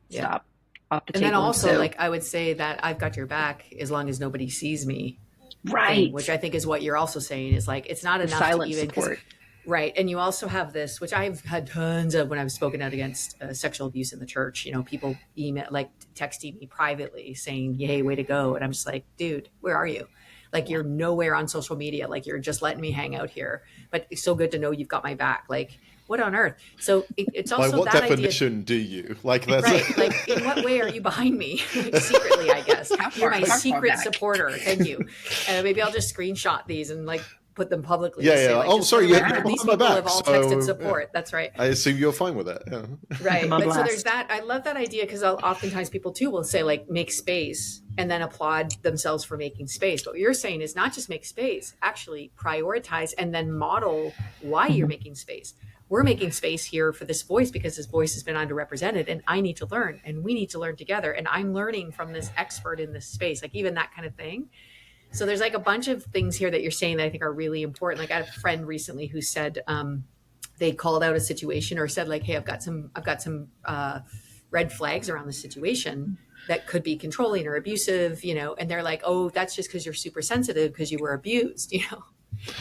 stop, off the table. And then also, like, I would say that I've got your back as long as nobody sees me. Right. Which I think is what you're also saying, is like, it's not enough silent to even support. Right. And you also have this, which I've had tons of when I've spoken out against sexual abuse in the church, people texting me privately saying, yay, way to go. And I'm just like, dude, where are you? Like, you're nowhere on social media. Like, you're just letting me hang out here. But it's so good to know you've got my back. Like, what on earth? So it's also by what that definition idea, do you? Like, that's right. Like, in what way are you behind me? Like, secretly, I guess. You're my secret supporter. Thank you. Maybe I'll just screenshot these and like put them publicly. Yeah, say, yeah. like, Oh, sorry. these people have all texted support. That's right. I assume you're fine with that. Yeah. Right. But so there's that. I love that idea, because oftentimes people too will say, like, make space, and then applaud themselves for making space. But what you're saying is not just make space, actually prioritize and then model why you're making space. We're making space here for this voice because this voice has been underrepresented, and I need to learn, and we need to learn together. And I'm learning from this expert in this space, like even that kind of thing. So there's like a bunch of things here that you're saying that I think are really important. Like, I had a friend recently who said they called out a situation, or said like, hey, I've got some red flags around the situation that could be controlling or abusive, and they're like, oh, that's just because you're super sensitive because you were abused,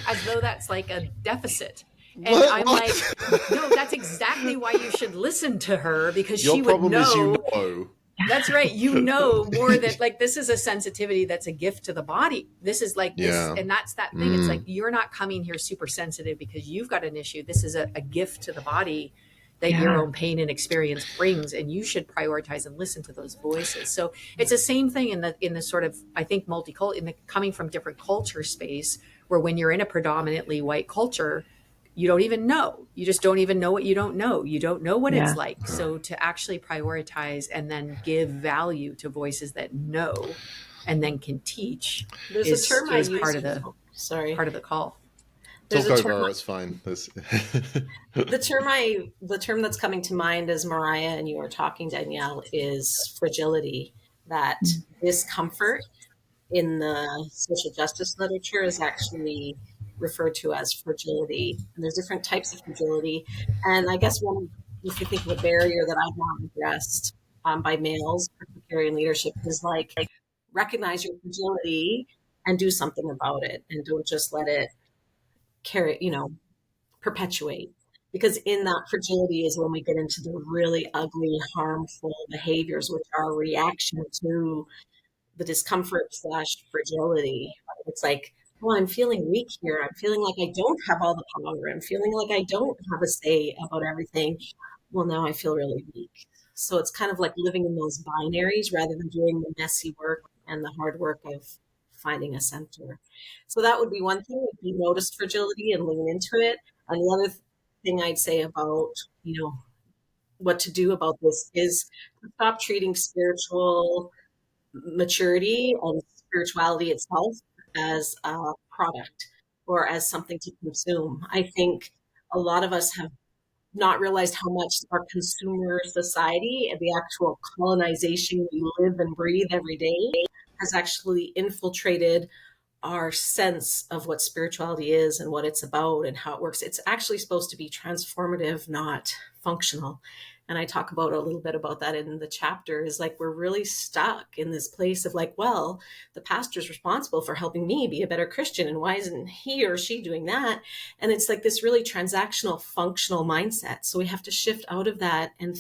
as though that's like a deficit. And I'm like, no, that's exactly why you should listen to her, because Your she would problem know. is you know. That's right. More that like, this is a sensitivity that's a gift to the body. This is like this. Yeah. And that's that thing. It's like, you're not coming here super sensitive because you've got an issue. This is a gift to the body that your own pain and experience brings. And you should prioritize and listen to those voices. So it's the same thing in the sort of, I think, coming from different culture space, where when you're in a predominantly white culture, you don't even know. You just don't even know what you don't know. You don't know what it's like. So to actually prioritize and then give value to voices that know and then can teach is part of the call. Talk over, it's fine. The term that's coming to mind as Mariah and you are talking, Danielle, is fragility. That discomfort in the social justice literature is actually referred to as fragility. And there's different types of fragility. And I guess if you think of a barrier that I've not addressed by males, particularly in leadership, is like, recognize your fragility and do something about it, and don't just let it perpetuate. Because in that fragility is when we get into the really ugly, harmful behaviors, which are a reaction to the discomfort / fragility. It's like, well, I'm feeling weak here. I'm feeling like I don't have all the power. I'm feeling like I don't have a say about everything. Well, now I feel really weak. So it's kind of like living in those binaries rather than doing the messy work and the hard work of finding a center. So that would be one thing, would be notice fragility and lean into it. And the other thing I'd say about, what to do about this is to stop treating spiritual maturity and spirituality itself as a product or as something to consume. I think a lot of us have not realized how much our consumer society and the actual colonization we live and breathe every day has actually infiltrated our sense of what spirituality is and what it's about and how it works. It's actually supposed to be transformative, not functional. And I talk about a little bit about that in the chapter, is like, we're really stuck in this place of like, well, the pastor's responsible for helping me be a better Christian, and why isn't he or she doing that? And it's like this really transactional, functional mindset. So we have to shift out of that and,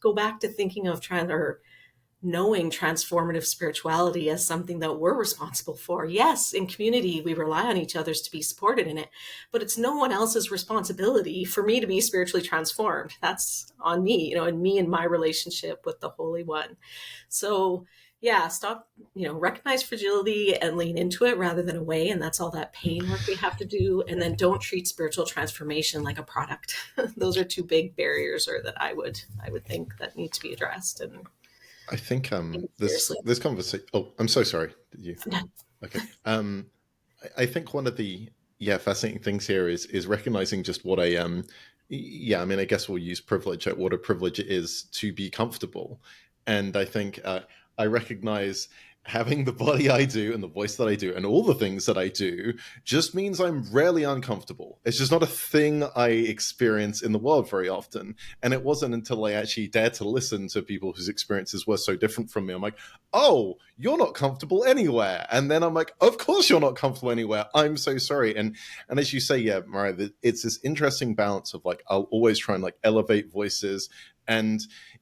go back to thinking of knowing transformative spirituality as something that we're responsible for. Yes, in community, we rely on each other to be supported in it, but it's no one else's responsibility for me to be spiritually transformed. That's on me, and me and my relationship with the Holy One. So stop, recognize fragility and lean into it rather than away. And that's all that pain work we have to do. And then don't treat spiritual transformation like a product. Those are two big barriers, or that I would think that need to be addressed. And I think this conversation. Oh, I'm so sorry. Did you? No. Okay. I think one of the fascinating things here is recognizing just what I guess we'll use privilege, what a privilege it is to be comfortable. And I think I recognize having the body I do and the voice that I do and all the things that I do just means I'm rarely uncomfortable. It's just not a thing I experience in the world very often. And it wasn't until I actually dared to listen to people whose experiences were so different from me. I'm like, oh, you're not comfortable anywhere. And then I'm like, of course you're not comfortable anywhere. I'm so sorry. And as you say, Mariah, it's this interesting balance of like, I'll always try and like elevate voices and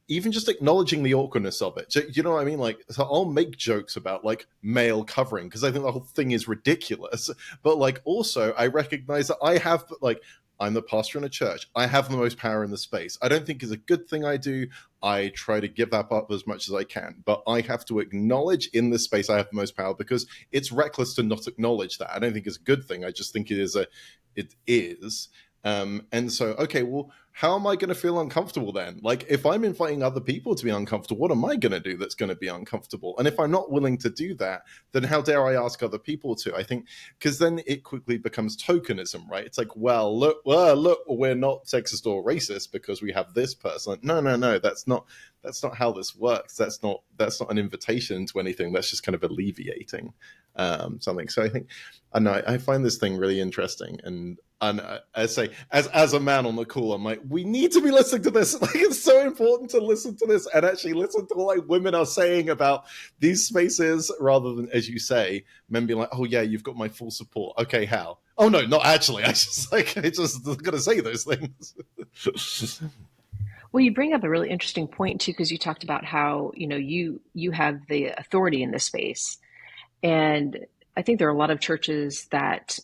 even just acknowledging the awkwardness of it. You know what I mean? Like, so I'll make jokes about like male covering because I think the whole thing is ridiculous. But like, also I recognize that I have like, I'm the pastor in a church. I have the most power in the space. I don't think it's a good thing I do. I try to give that up as much as I can, but I have to acknowledge in this space I have the most power because it's reckless to not acknowledge that. I don't think it's a good thing. I just think it is. And so, okay, well, how am I going to feel uncomfortable then? Like, if I'm inviting other people to be uncomfortable, what am I going to do that's going to be uncomfortable? And if I'm not willing to do that, then how dare I ask other people to? I think, because then it quickly becomes tokenism, right? It's like, well, look, we're not sexist or racist because we have this person. Like, no, that's not how this works. That's not an invitation to anything. That's just kind of alleviating something. So I think, I find this thing really interesting, and And I say, as a man on the call, I'm like, we need to be listening to this. Like, it's so important to listen to this and actually listen to what like women are saying about these spaces, rather than, as you say, men being like, oh yeah, you've got my full support. Okay, how? Oh no, not actually. I just gotta say those things. Well, you bring up a really interesting point too, because you talked about how, you have the authority in this space. And I think there are a lot of churches that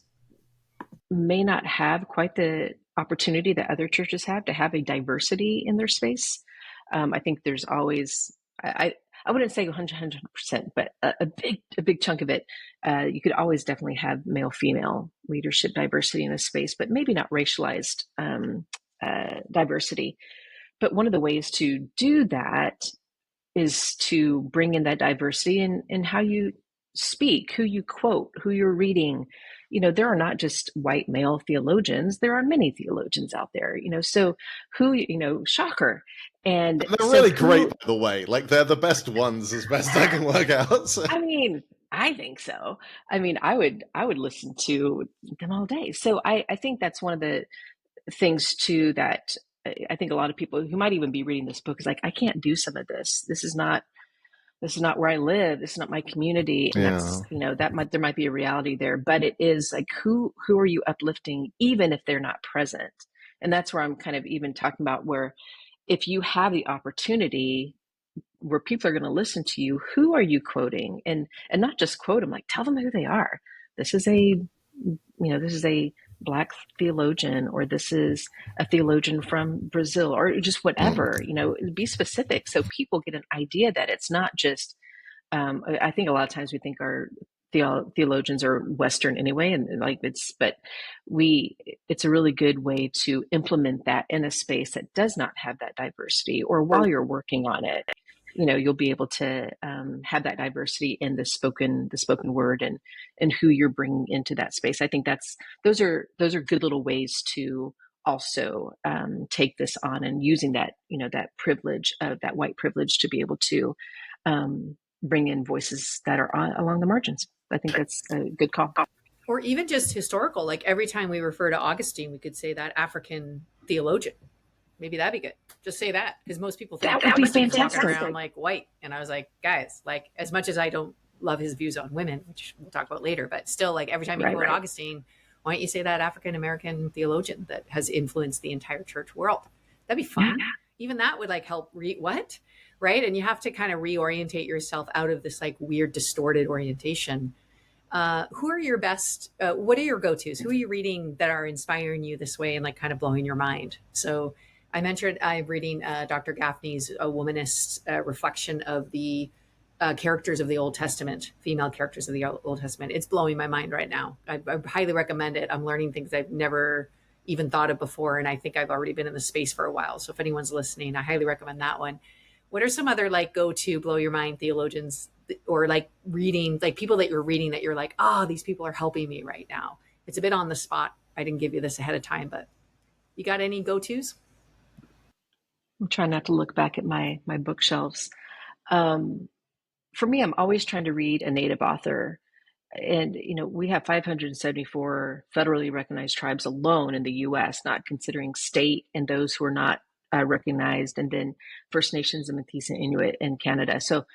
may not have quite the opportunity that other churches have to have a diversity in their space. I think there's always, I wouldn't say 100%, but a big chunk of it, you could always definitely have male-female leadership diversity in a space, but maybe not racialized diversity. But one of the ways to do that is to bring in that diversity in how you speak, who you quote, who you're reading. There are not just white male theologians, there are many theologians out there, so who, shocker. And they're really great, by the way. Like, they're the best ones, as best I can work out. So. I think so. I would listen to them all day. So I think that's one of the things too that I think a lot of people who might even be reading this book is like, I can't do some of this. This is not where I live. This is not my community. And that's, there might be a reality there, but it is like, who are you uplifting, even if they're not present? And that's where I'm kind of even talking about where, if you have the opportunity where people are going to listen to you, who are you quoting? And not just quote them, like tell them who they are. This is a Black theologian, or this is a theologian from Brazil, or just whatever, be specific so people get an idea that it's not just, I think a lot of times we think our theologians are Western anyway, and it's a really good way to implement that in a space that does not have that diversity, or while you're working on it, you'll be able to have that diversity in the spoken word and who you're bringing into that space. I think those are good little ways to also take this on, and using that, that privilege of that white privilege to be able to bring in voices that are along the margins. I think that's a good call. Or even just historical, like every time we refer to Augustine, we could say that African theologian. Maybe that'd be good. Just say that, because most people think that would be fantastic. Walking around like white. And I was like, guys, like, as much as I don't love his views on women, which we'll talk about later, but still, like, every time you quote Augustine, why don't you say that African American theologian that has influenced the entire church world? That'd be fun. Yeah. Even that would like help right? And you have to kind of reorientate yourself out of this like weird distorted orientation. Who are your best? What are your go-tos? Who are you reading that are inspiring you this way and like kind of blowing your mind? So I mentioned I'm reading Dr. Gaffney's A Womanist reflection of the characters of the Old Testament, female characters of the Old Testament. It's blowing my mind right now. I highly recommend it. I'm learning things I've never even thought of before, and I think I've already been in the space for a while. So if anyone's listening, I highly recommend that one. What are some other like go-to blow your mind theologians, or like reading, like people that you're reading that you're like, these people are helping me right now? It's a bit on the spot. I didn't give you this ahead of time, but you got any go-tos? I'm trying not to look back at my bookshelves. For me, I'm always trying to read a Native author. And, we have 574 federally recognized tribes alone in the U.S., not considering state and those who are not recognized, and then First Nations and Métis and Inuit in Canada. So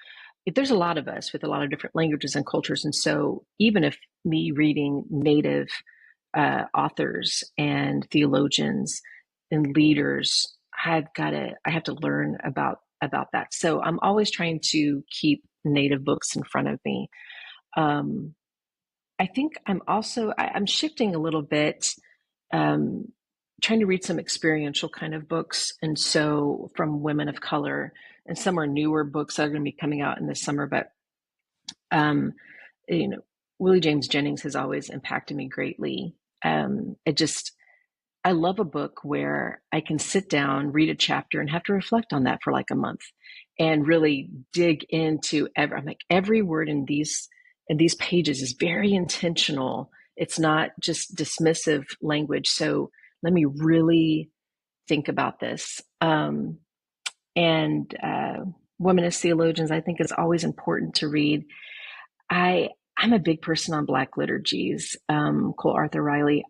there's a lot of us with a lot of different languages and cultures. And so even if me reading Native authors and theologians and leaders, I have to learn about that. So I'm always trying to keep Native books in front of me. I think I'm shifting a little bit, trying to read some experiential kind of books. And so from women of color, and some are newer books that are going to be coming out in the summer, but, Willie James Jennings has always impacted me greatly. I love a book where I can sit down, read a chapter, and have to reflect on that for like a month and really dig into every word in these pages is very intentional. It's not just dismissive language. So let me really think about this. And womanist theologians, I think it's always important to read. I'm a big person on Black liturgies. Cole Arthur Riley.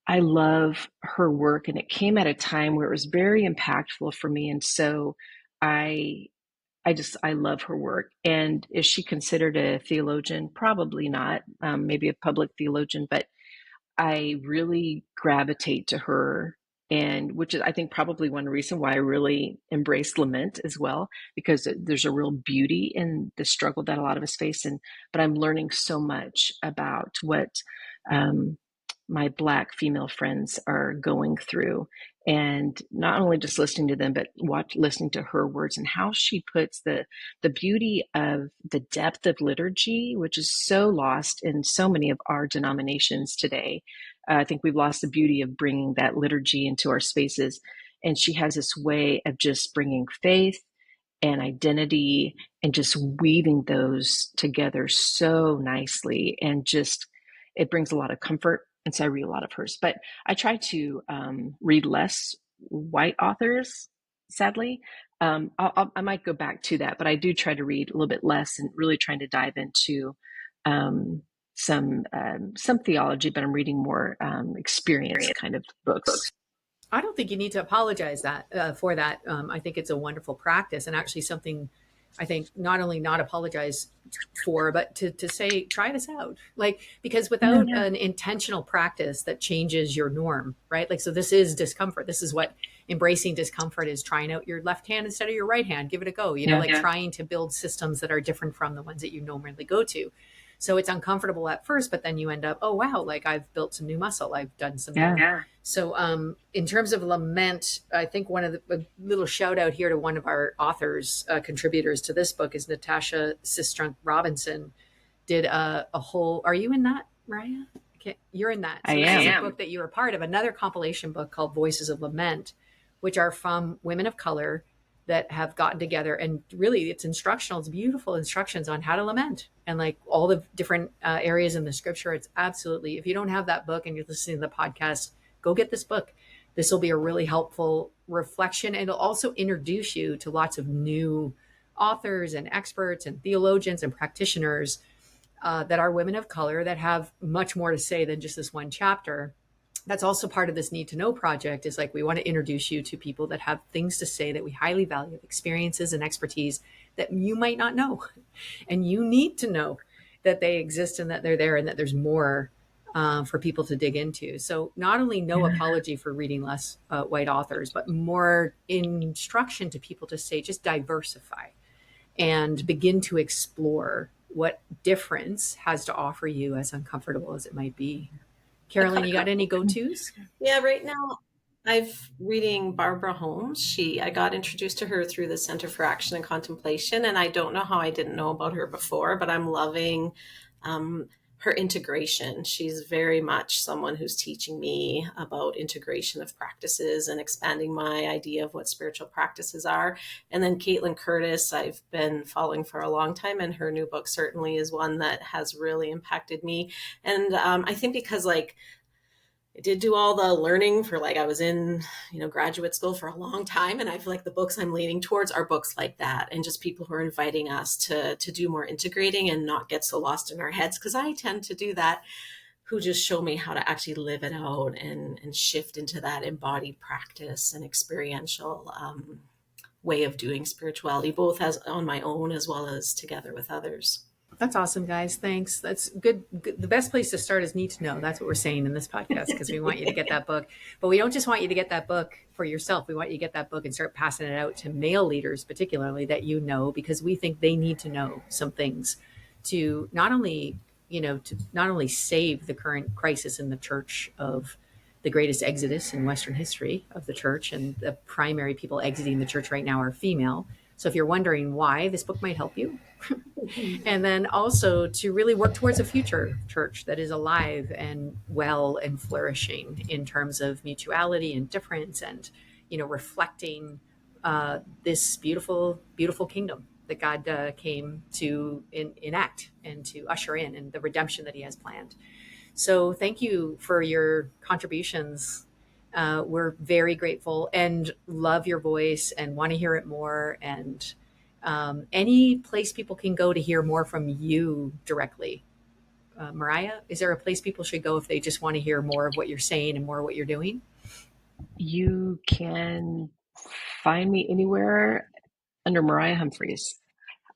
I love her work, and it came at a time where it was very impactful for me. And so I I love her work. And is she considered a theologian? Probably not. Maybe a public theologian, but I really gravitate to her, and which is, I think, probably one reason why I really embraced Lament as well, because there's a real beauty in the struggle that a lot of us face. And but I'm learning so much about what um, my Black female friends are going through, and not only just listening to them, but listening to her words and how she puts the beauty of the depth of liturgy, which is so lost in so many of our denominations today. I think we've lost the beauty of bringing that liturgy into our spaces. And she has this way of just bringing faith and identity and just weaving those together so nicely. And just, it brings a lot of comfort. And so I read a lot of hers. But I try to read less white authors, sadly. I might go back to that, but I do try to read a little bit less and really trying to dive into some theology, but I'm reading more experience kind of books. I don't think you need to apologize for that. I think it's a wonderful practice, and actually something I think not only not apologize for, but to say, try this out. Like, because without an intentional practice that changes your norm, right? Like, so this is discomfort. This is what embracing discomfort is: trying out your left hand instead of your right hand. Give it a go, trying to build systems that are different from the ones that you normally go to. So it's uncomfortable at first, but then you end up, oh, wow, like I've built some new muscle. I've done some. So in terms of Lament, I think a little shout out here to one of our authors, contributors to this book is Natasha Sistrunk Robinson. Did a whole, are you in that, Mariah? Okay, you're in that. So I this am. is a book that you're a part of, another compilation book called Voices of Lament, which are from women of color that have gotten together, and really it's instructional. It's beautiful instructions on how to lament and like all the different areas in the scripture. It's absolutely, if you don't have that book and you're listening to the podcast, go get this book. This will be a really helpful reflection, and it'll also introduce you to lots of new authors and experts and theologians and practitioners that are women of color that have much more to say than just this one chapter. That's also part of this Need to Know project, is like, we want to introduce you to people that have things to say that we highly value, experiences and expertise that you might not know. And you need to know that they exist and that they're there and that there's more for people to dig into. So not only no apology for reading less white authors, but more instruction to people to say, just diversify and begin to explore what difference has to offer you, as uncomfortable as it might be. Carolyn, you got any go-tos? Yeah, right now I'm reading Barbara Holmes. I got introduced to her through the Center for Action and Contemplation, and I don't know how I didn't know about her before, but I'm loving her integration. She's very much someone who's teaching me about integration of practices and expanding my idea of what spiritual practices are. And then Caitlin Curtis, I've been following for a long time, and her new book certainly is one that has really impacted me. And I think because I did do all the learning for I was in, graduate school for a long time. And I feel like the books I'm leaning towards are books like that, and just people who are inviting us to do more integrating and not get so lost in our heads. Cause I tend to do that, who just show me how to actually live it out and shift into that embodied practice and experiential way of doing spirituality, both as on my own as well as together with others. That's awesome, guys. Thanks. That's good. The best place to start is Need to Know. That's what we're saying in this podcast, because we want you to get that book. But we don't just want you to get that book for yourself. We want you to get that book and start passing it out to male leaders, particularly, that because we think they need to know some things to not only save the current crisis in the church of the greatest exodus in Western history of the church, and the primary people exiting the church right now are female. So if you're wondering why, this book might help you. And then also to really work towards a future church that is alive and well and flourishing in terms of mutuality and difference, and, reflecting this beautiful, beautiful kingdom that God came to enact and to usher in, and the redemption that he has planned. So thank you for your contributions. We're very grateful and love your voice and want to hear it more. And any place people can go to hear more from you directly? Mariah, is there a place people should go if they just want to hear more of what you're saying and more of what you're doing? You can find me anywhere under Mariah Humphries.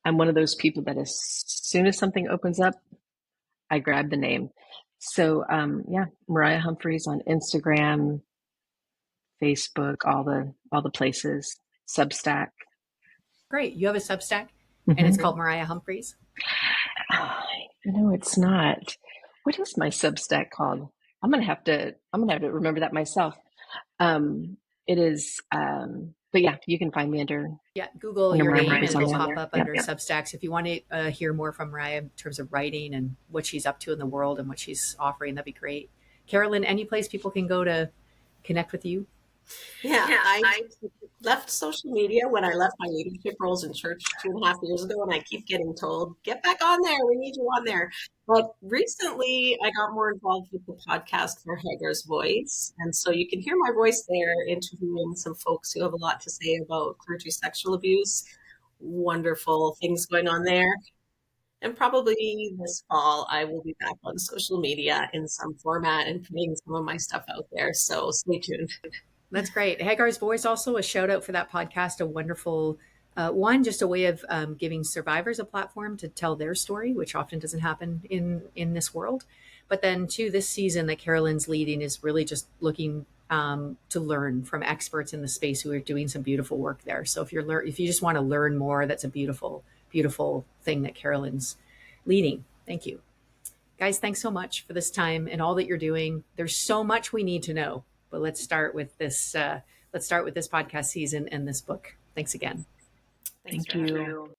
I'm one of those people that as soon as something opens up, I grab the name. So yeah, Mariah Humphries on Instagram, Facebook, all the places, Substack. Great. You have a Substack and it's called Mariah Humphries? No, it's not. What is my Substack called? I'm gonna have to remember that myself. It is, but yeah, you can find me under Google under your Mariah name and Humphries it'll on pop there. up under Substacks. If you want to hear more from Mariah in terms of writing and what she's up to in the world and what she's offering, that'd be great. Carolyn, any place people can go to connect with you? I left social media when I left my leadership roles in church 2.5 years ago, and I keep getting told, get back on there, we need you on there. But recently I got more involved with the podcast for Hagar's Voice, and so you can hear my voice there interviewing some folks who have a lot to say about clergy sexual abuse. Wonderful things going on there. And probably this fall, I will be back on social media in some format and putting some of my stuff out there. So stay tuned. That's great. Hagar's Voice, also a shout out for that podcast. A wonderful one, just a way of giving survivors a platform to tell their story, which often doesn't happen in this world. But then, too, this season that Carolyn's leading is really just looking to learn from experts in the space who are doing some beautiful work there. So if you just want to learn more, that's a beautiful, beautiful thing that Carolyn's leading. Thank you, guys. Thanks so much for this time and all that you're doing. There's so much we need to know. But let's start with this. Let's start with this podcast season and this book. Thanks again. Thank you.